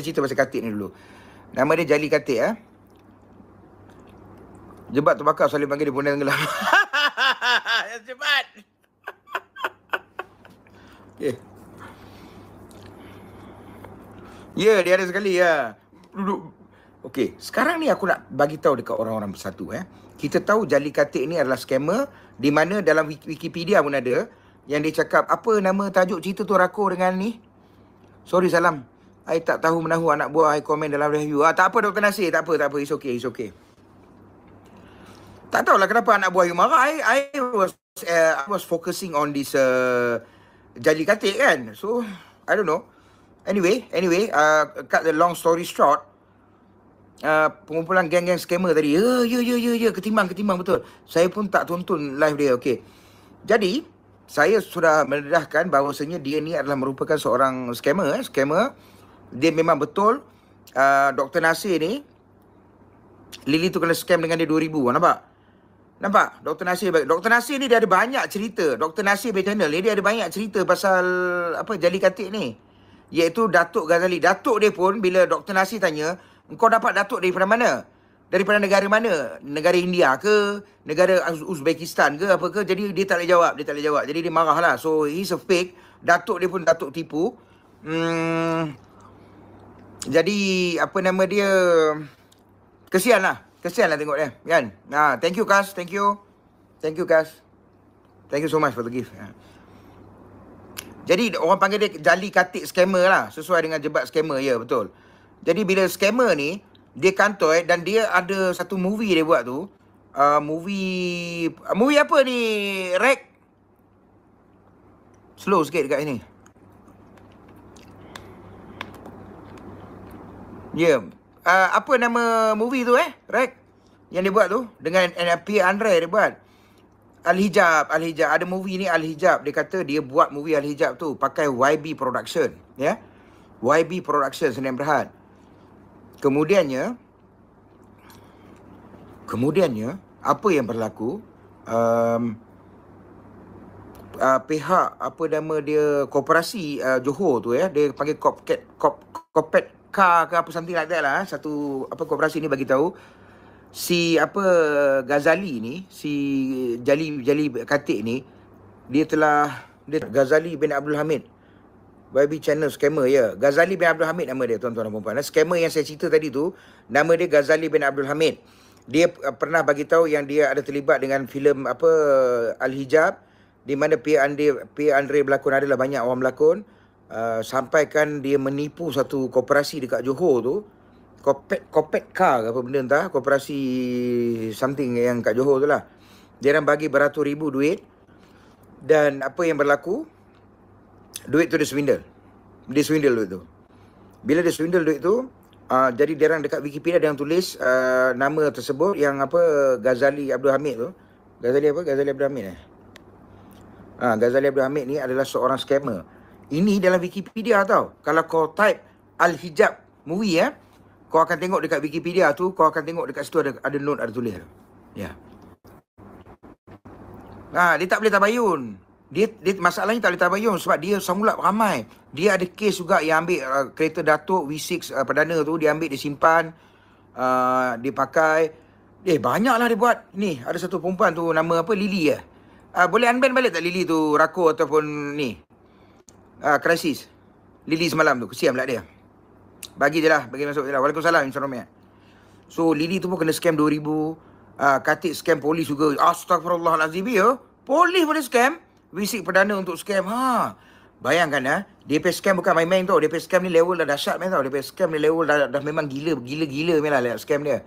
cerita pasal katik ni dulu. Nama dia Jali Katik Jebat terbakar selalu panggil dia Bondan Tenggelam. Cepat. Okay. Ya, dia ada sekali Duduk. Okey, sekarang ni aku nak bagi tahu dekat orang-orang bersatu Kita tahu Jali Katik ni adalah scammer, di mana dalam Wikipedia pun ada yang dia cakap apa nama tajuk cerita tu rakor dengan ni. Sorry Salam. I tak tahu menahu anak buah I komen dalam review. Tak apa Dr. Nasir, tak apa. It's okay. Tak tahulah kenapa anak buah you marah. I was focusing on this Jali Katik kan. So, I don't know. Anyway, cut the long story short, pengumpulan geng-geng scammer tadi. Ya, ketimbang betul. Saya pun tak tonton live dia. Okey. Jadi, saya sudah mendedahkan bahawasanya dia ni adalah merupakan seorang scammer. Dia memang betul. Dr. Nasir ni, Lily tu kena scam dengan dia 2,000. Nampak? Dr. Nasir ni dia ada banyak cerita. Dr. Nasir punya channel ni dia ada banyak cerita pasal Jali Katik ni. Iaitu Datuk Ghazali. Datuk dia pun bila Dr. Nasir tanya, engkau dapat datuk daripada mana? Daripada negara mana? Negara India ke? Negara Uzbekistan ke? Apa ke? Jadi dia tak boleh jawab. Jadi dia marah lah. So he's a fake. Datuk dia pun datuk tipu. Jadi dia, kesian lah tengok dia kan. Thank you Kas. Thank you Kas. Thank you so much for the gift. Jadi orang panggil dia Jali Katik scammer lah, sesuai dengan jebat scammer. Ya, betul. Jadi bila scammer ni dia kantoi dan dia ada satu movie dia buat tu. Movie apa ni, Rek? Slow sikit dekat sini. Ya. Apa nama movie tu Rek? Yang dia buat tu dengan P. Andre dia buat. Al-Hijab. Ada movie ni Al-Hijab. Dia kata dia buat movie Al-Hijab tu pakai YB Production, YB Production, Senin Berhad. Kemudiannya apa yang berlaku? Pihak koperasi Johor tu dia panggil Kopet Car ke apa something like that lah. Satu koperasi ni bagi tahu si Ghazali ni, si Jali Katik ni, dia Ghazali bin Abdul Hamid, YB channel scammer. Ghazali bin Abdul Hamid nama dia, tuan-tuan dan puan-puan. Scammer yang saya cerita tadi tu, nama dia Ghazali bin Abdul Hamid. Dia pernah bagi tahu yang dia ada terlibat dengan filem Al-Hijab, di mana P. Andre berlakon, adalah banyak orang berlakon. Sampaikan dia menipu satu koperasi dekat Johor tu, Kopet Car ke apa benda entah, koperasi something yang kat Johor tu lah. Dia orang bagi beratus ribu duit, dan apa yang berlaku, duit tu dia swindle duit tu. Bila dia swindle duit tu, jadi dia orang dekat Wikipedia dia orang tulis nama tersebut yang Ghazali Abdul Hamid tu. Ghazali Abdul Hamid Ghazali Abdul Hamid ni adalah seorang scammer. Ini dalam Wikipedia tau. Kalau kau type Al-Hijab movie kau akan tengok dekat Wikipedia tu, kau akan tengok dekat situ ada note, ada tulis. Ya. Dia tak boleh tabayun. Dia masalahnya tak boleh tabayun sebab dia samulap ramai. Dia ada kes juga yang ambil kereta Datuk V6 Perdana tu, dia ambil, dia simpan, dia pakai. Banyaklah dia buat. Ni ada satu perempuan tu nama Lily boleh unban balik tak Lily tu rakor ataupun ni? Krisis. Lily semalam tu, kesian pula dia. Bagi masuk je lah. Waalaikumsalam, Insya-Allah. So, Lily tu pun kena scam 2,000. Katik scam polis juga. Astagfirullahalazim Polis boleh scam. Visik Perdana untuk scam. Bayangkan dia pay scam bukan main-main tau. Dia pay scam ni level dah dahsyat tau. Dia pay scam ni level dah memang gila-gila lah scam dia.